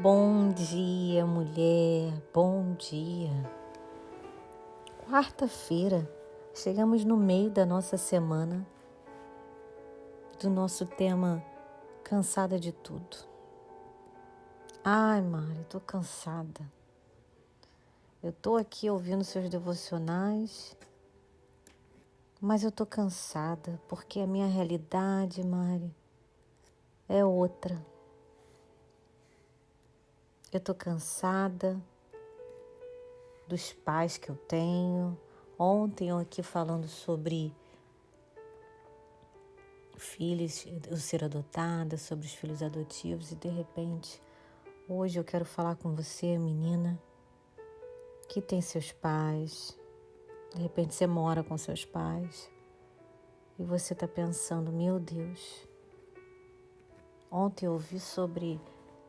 Bom dia, mulher, bom dia. Quarta-feira, chegamos no meio da nossa semana, do nosso tema Cansada de Tudo. Ai, Mari, tô cansada. Eu tô aqui ouvindo seus devocionais, mas eu tô cansada porque a minha realidade, Mari, é outra. Eu tô cansada dos pais que eu tenho. Ontem eu aqui falando sobre filhos, eu ser adotada, sobre os filhos adotivos, e de repente, hoje eu quero falar com você, menina, que tem seus pais. De repente você mora com seus pais e você está pensando, meu Deus. Ontem eu ouvi sobre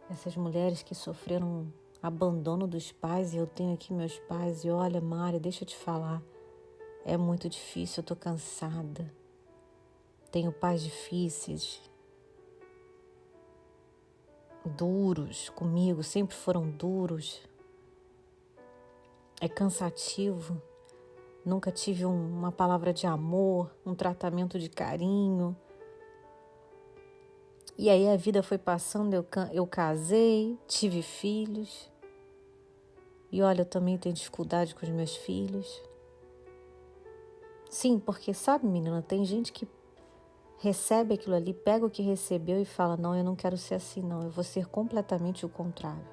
essas mulheres que sofreram abandono dos pais, e eu tenho aqui meus pais, e olha, Mari, deixa eu te falar, é muito difícil, eu tô cansada. Tenho pais difíceis, duros comigo, sempre foram duros. É cansativo. Nunca tive uma palavra de amor, um tratamento de carinho. E aí a vida foi passando, eu casei, tive filhos. E olha, eu também tenho dificuldade com os meus filhos. Sim, porque sabe, menina, tem gente que recebe aquilo ali, pega o que recebeu e fala, não, eu não quero ser assim não, eu vou ser completamente o contrário.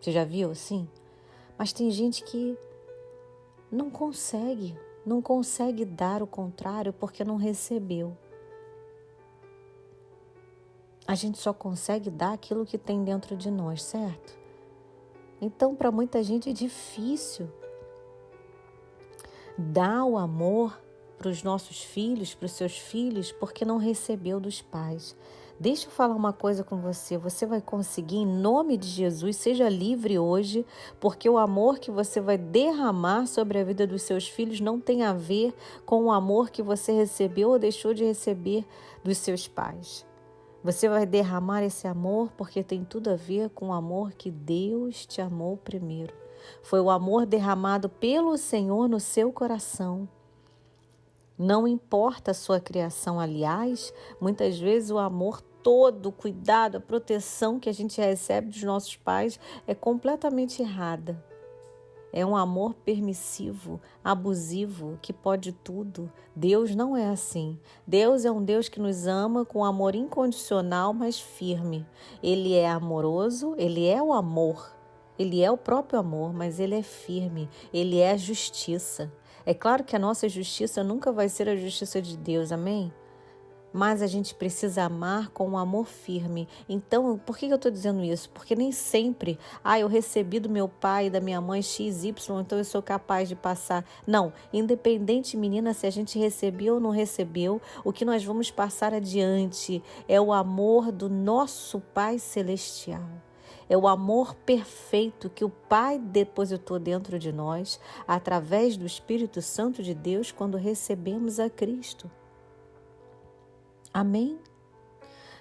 Você já viu assim? Mas tem gente que não consegue dar o contrário porque não recebeu. A gente só consegue dar aquilo que tem dentro de nós, certo? Então, para muita gente é difícil dar o amor para os nossos filhos, para os seus filhos, porque não recebeu dos pais. Deixa eu falar uma coisa com você. Você vai conseguir, em nome de Jesus, seja livre hoje, porque o amor que você vai derramar sobre a vida dos seus filhos não tem a ver com o amor que você recebeu ou deixou de receber dos seus pais. Você vai derramar esse amor porque tem tudo a ver com o amor que Deus te amou primeiro. Foi o amor derramado pelo Senhor no seu coração. Não importa a sua criação, aliás, muitas vezes o amor todo, o cuidado, a proteção que a gente recebe dos nossos pais é completamente errada. É um amor permissivo, abusivo, que pode tudo. Deus não é assim. Deus é um Deus que nos ama com amor incondicional, mas firme. Ele é amoroso, ele é o amor. Ele é o próprio amor, mas ele é firme. Ele é a justiça. É claro que a nossa justiça nunca vai ser a justiça de Deus, amém? Mas a gente precisa amar com um amor firme. Então, por que eu estou dizendo isso? Porque nem sempre, eu recebi do meu pai e da minha mãe XY, então eu sou capaz de passar. Não, independente, menina, se a gente recebeu ou não recebeu, o que nós vamos passar adiante é o amor do nosso Pai Celestial. É o amor perfeito que o Pai depositou dentro de nós, através do Espírito Santo de Deus, quando recebemos a Cristo. Amém?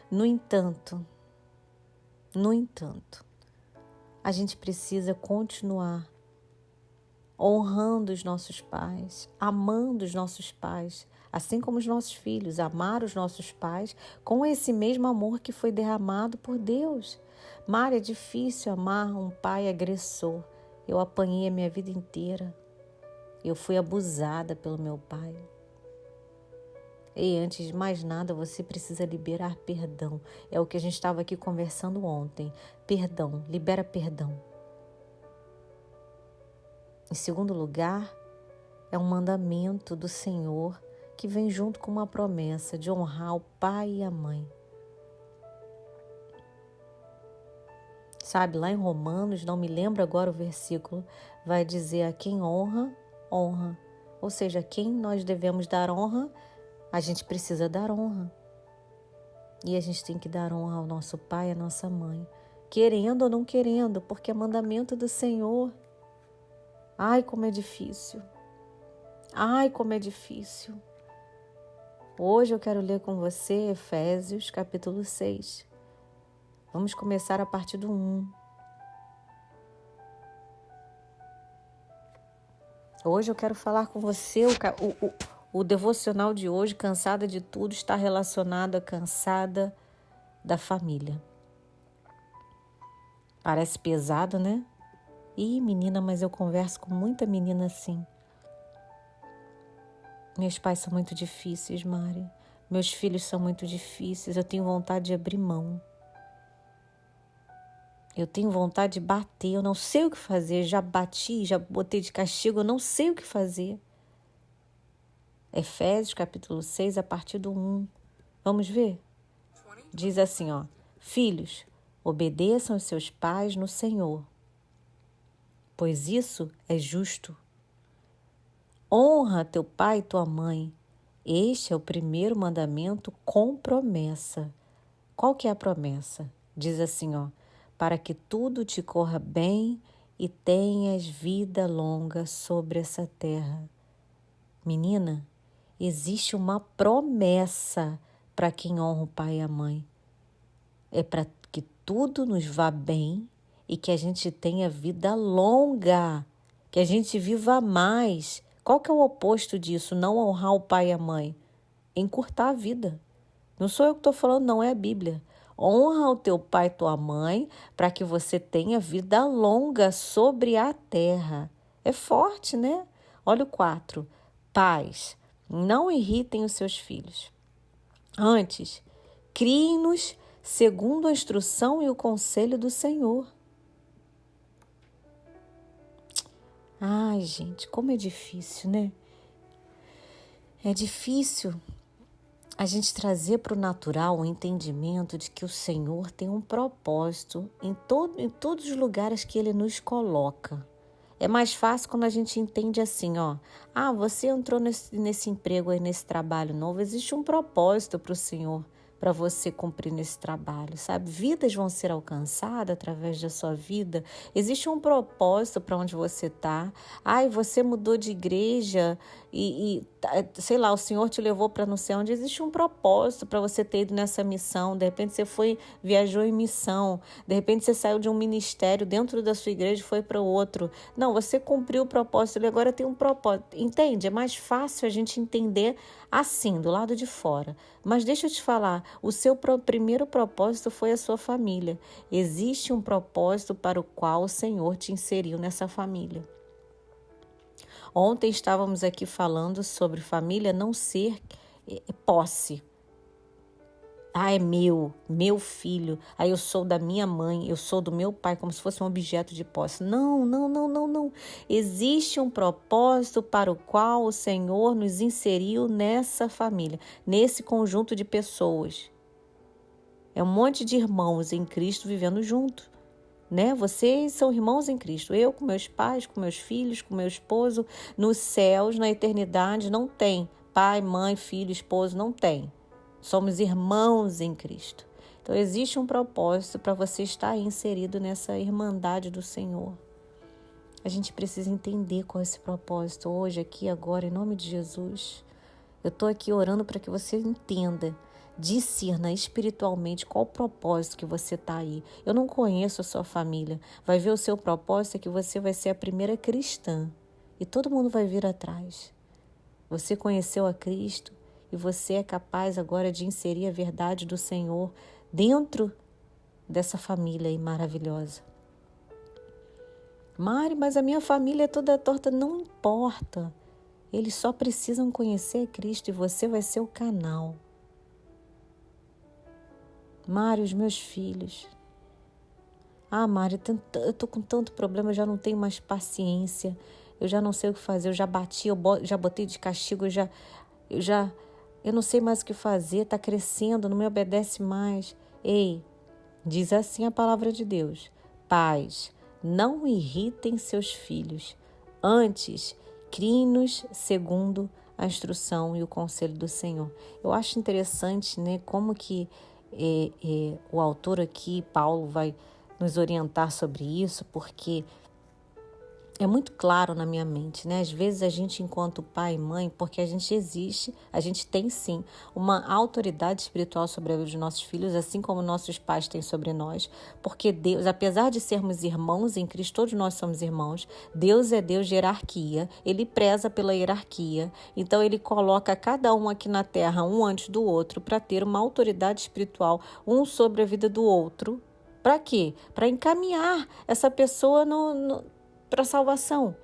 No entanto, a gente precisa continuar honrando os nossos pais, amando os nossos pais, assim como os nossos filhos, amar os nossos pais com esse mesmo amor que foi derramado por Deus. Mari, é difícil amar um pai agressor. Eu apanhei a minha vida inteira. Eu fui abusada pelo meu pai. E antes de mais nada, você precisa liberar perdão. É o que a gente estava aqui conversando ontem. Perdão, libera perdão. Em segundo lugar, é um mandamento do Senhor que vem junto com uma promessa de honrar o pai e a mãe. Sabe, lá em Romanos, não me lembro agora o versículo, vai dizer a quem honra, honra. Ou seja, a quem nós devemos dar honra, a gente precisa dar honra. E a gente tem que dar honra ao nosso pai e à nossa mãe, querendo ou não querendo, porque é mandamento do Senhor. Ai, como é difícil. Ai, como é difícil. Hoje eu quero ler com você Efésios capítulo 6. Vamos começar a partir do 1. Hoje eu quero falar com você, o devocional de hoje, cansada de tudo, está relacionado a cansada da família. Parece pesado, né? Ih, menina, mas eu converso com muita menina assim. Meus pais são muito difíceis, Mari. Meus filhos são muito difíceis. Eu tenho vontade de abrir mão. Eu tenho vontade de bater. Eu não sei o que fazer. Já bati, já botei de castigo. Eu não sei o que fazer. Efésios, capítulo 6, a partir do 1. Vamos ver? Diz assim, ó. Filhos, obedeçam aos seus pais no Senhor, pois isso é justo. Honra teu pai e tua mãe. Este é o primeiro mandamento com promessa. Qual que é a promessa? Diz assim, ó. Para que tudo te corra bem e tenhas vida longa sobre essa terra. Menina, existe uma promessa para quem honra o pai e a mãe. É para que tudo nos vá bem e que a gente tenha vida longa, que a gente viva mais. Qual que é o oposto disso? Não honrar o pai e a mãe? Encurtar a vida. Não sou eu que estou falando, não, é a Bíblia. Honra o teu pai e tua mãe para que você tenha vida longa sobre a terra. É forte, né? Olha o 4. Pais, não irritem os seus filhos. Antes, criem-nos segundo a instrução e o conselho do Senhor. Ai, gente, como é difícil, né? É difícil a gente trazer para o natural o entendimento de que o Senhor tem um propósito em todos os lugares que Ele nos coloca. É mais fácil quando a gente entende assim, ó. Ah, você entrou nesse emprego aí, nesse trabalho novo, existe um propósito para o Senhor, para você cumprir nesse trabalho, sabe? Vidas vão ser alcançadas através da sua vida. Existe um propósito para onde você está. Ai, você mudou de igreja sei lá, o Senhor te levou para não sei onde. Existe um propósito para você ter ido nessa missão. De repente você viajou em missão. De repente você saiu de um ministério dentro da sua igreja e foi para o outro. Não, você cumpriu o propósito e agora tem um propósito. Entende? É mais fácil a gente entender assim, do lado de fora. Mas deixa eu te falar, o seu primeiro propósito foi a sua família. Existe um propósito para o qual o Senhor te inseriu nessa família. Ontem estávamos aqui falando sobre família não ser posse. Ah, é meu filho. Ah, eu sou da minha mãe, eu sou do meu pai, como se fosse um objeto de posse. Não, não, não, não, não. Existe um propósito para o qual o Senhor nos inseriu nessa família, nesse conjunto de pessoas. É um monte de irmãos em Cristo vivendo junto, né? Vocês são irmãos em Cristo. Eu com meus pais, com meus filhos, com meu esposo. Nos céus, na eternidade, não tem pai, mãe, filho, esposo, não tem. Somos irmãos em Cristo. Então, existe um propósito para você estar inserido nessa irmandade do Senhor. A gente precisa entender qual é esse propósito hoje, aqui, agora, em nome de Jesus. Eu estou aqui orando para que você entenda, discerna espiritualmente qual o propósito que você está aí. Eu não conheço a sua família. Vai ver o seu propósito é que você vai ser a primeira cristã. E todo mundo vai vir atrás. Você conheceu a Cristo e você é capaz agora de inserir a verdade do Senhor dentro dessa família aí maravilhosa. Mari, mas a minha família é toda torta. Não importa. Eles só precisam conhecer Cristo e você vai ser o canal. Mari, os meus filhos. Ah, Mari, eu tô com tanto problema, eu já não tenho mais paciência. Eu já não sei o que fazer, eu já bati, já botei de castigo, eu não sei mais o que fazer, tá crescendo, não me obedece mais. Ei, diz assim a palavra de Deus. Pais, não irritem seus filhos. Antes, criem-nos segundo a instrução e o conselho do Senhor. Eu acho interessante, né, como que o autor aqui, Paulo, vai nos orientar sobre isso, porque É muito claro na minha mente, né? Às vezes a gente, enquanto pai e mãe, porque a gente existe, a gente tem sim uma autoridade espiritual sobre a vida dos nossos filhos, assim como nossos pais têm sobre nós, porque Deus, apesar de sermos irmãos em Cristo, todos nós somos irmãos, Deus é Deus de hierarquia, Ele preza pela hierarquia, então Ele coloca cada um aqui na terra, um antes do outro, para ter uma autoridade espiritual, um sobre a vida do outro. Para quê? Para encaminhar essa pessoa para a salvação,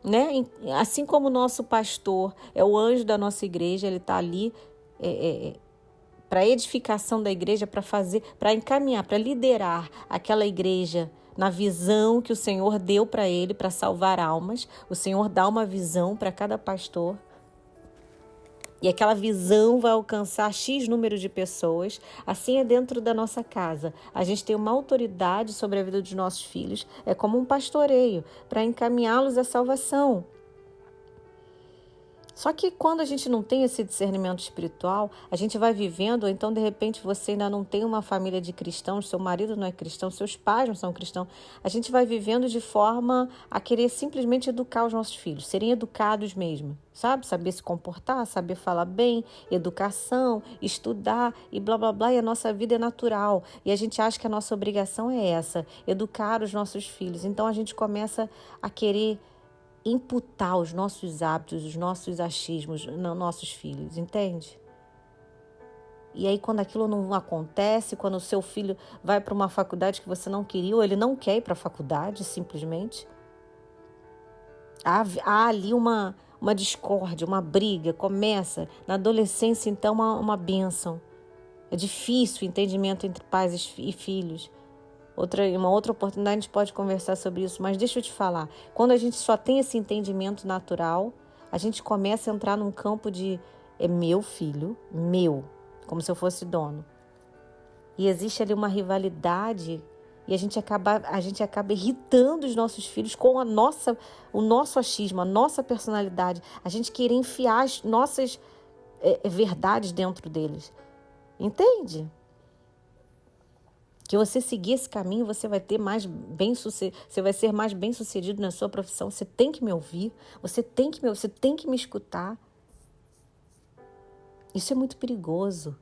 né? Assim como o nosso pastor é o anjo da nossa igreja, ele está ali para a edificação da igreja, para encaminhar, para liderar aquela igreja na visão que o Senhor deu para ele, para salvar almas. O Senhor dá uma visão para cada pastor. E aquela visão vai alcançar X número de pessoas. Assim é dentro da nossa casa. A gente tem uma autoridade sobre a vida dos nossos filhos. É como um pastoreio para encaminhá-los à salvação. Só que quando a gente não tem esse discernimento espiritual, a gente vai vivendo, ou então de repente você ainda não tem uma família de cristãos, seu marido não é cristão, seus pais não são cristãos, a gente vai vivendo de forma a querer simplesmente educar os nossos filhos, serem educados mesmo, sabe? Saber se comportar, saber falar bem, educação, estudar e blá blá blá, e a nossa vida é natural. E a gente acha que a nossa obrigação é essa, educar os nossos filhos. Então a gente começa a querer imputar os nossos hábitos, os nossos achismos nos nossos filhos, entende? E aí quando aquilo não acontece, quando o seu filho vai para uma faculdade que você não queria, ou ele não quer ir para a faculdade, simplesmente, há ali uma discórdia, uma briga, começa. Na adolescência, então, uma bênção. É difícil o entendimento entre pais e filhos. Uma outra oportunidade a gente pode conversar sobre isso, mas deixa eu te falar, quando a gente só tem esse entendimento natural, a gente começa a entrar num campo de é meu filho, meu, como se eu fosse dono. E existe ali uma rivalidade e a gente acaba irritando os nossos filhos com o nosso achismo, a nossa personalidade, a gente querer enfiar as nossas verdades dentro deles. Entende? Que você seguir esse caminho, você vai ter você vai ser mais bem-sucedido na sua profissão. Você tem que me ouvir, você tem que me escutar. Isso é muito perigoso.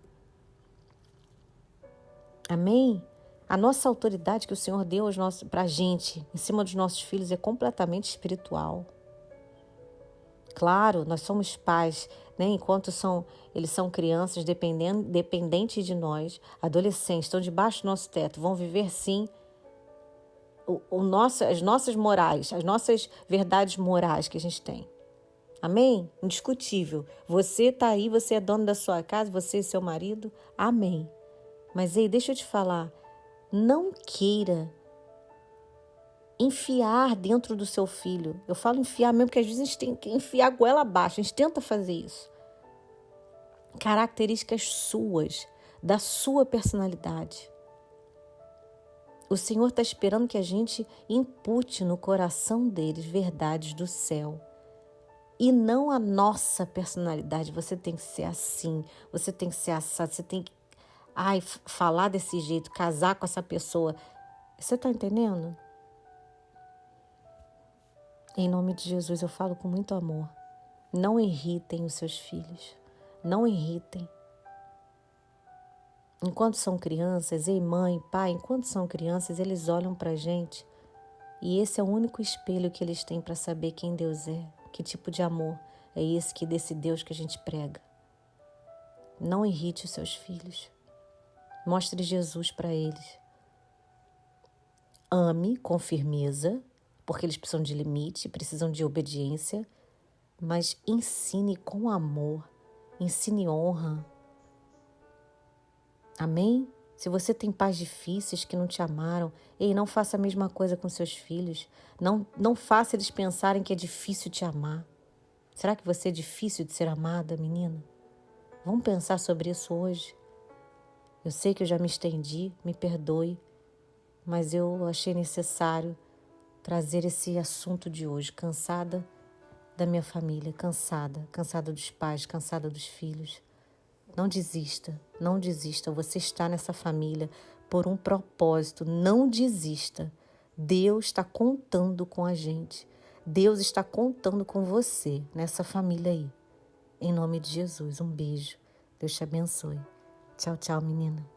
Amém? A nossa autoridade que o Senhor deu para a gente, em cima dos nossos filhos, é completamente espiritual. Claro, nós somos pais, né? Enquanto eles são crianças dependentes de nós, adolescentes, estão debaixo do nosso teto, vão viver sim as nossas morais, as nossas verdades morais que a gente tem. Amém? Indiscutível. Você está aí, você é dono da sua casa, você e seu marido. Amém. Mas ei, deixa eu te falar, não queira enfiar dentro do seu filho. Eu falo enfiar mesmo, porque às vezes a gente tem que enfiar a goela abaixo. A gente tenta fazer isso. Características suas, da sua personalidade. O Senhor está esperando que a gente impute no coração deles verdades do céu. E não a nossa personalidade. Você tem que ser assim, você tem que ser assado, você tem que falar desse jeito, casar com essa pessoa. Você está entendendo? Em nome de Jesus, eu falo com muito amor. Não irritem os seus filhos. Não irritem. Enquanto são crianças, ei mãe, pai, enquanto são crianças, eles olham para a gente e esse é o único espelho que eles têm para saber quem Deus é, que tipo de amor é esse desse Deus que a gente prega. Não irrite os seus filhos. Mostre Jesus para eles. Ame com firmeza, porque eles precisam de limite, precisam de obediência, mas ensine com amor, ensine honra. Amém? Se você tem pais difíceis que não te amaram, não faça a mesma coisa com seus filhos. Não faça eles pensarem que é difícil te amar. Será que você é difícil de ser amada, menina? Vamos pensar sobre isso hoje. Eu sei que eu já me estendi, me perdoe, mas eu achei necessário trazer esse assunto de hoje. Cansada da minha família, cansada dos pais, cansada dos filhos. Não desista, você está nessa família por um propósito, não desista. Deus está contando com a gente. Deus está contando com você nessa família aí. Em nome de Jesus, um beijo. Deus te abençoe. Tchau, tchau, menina.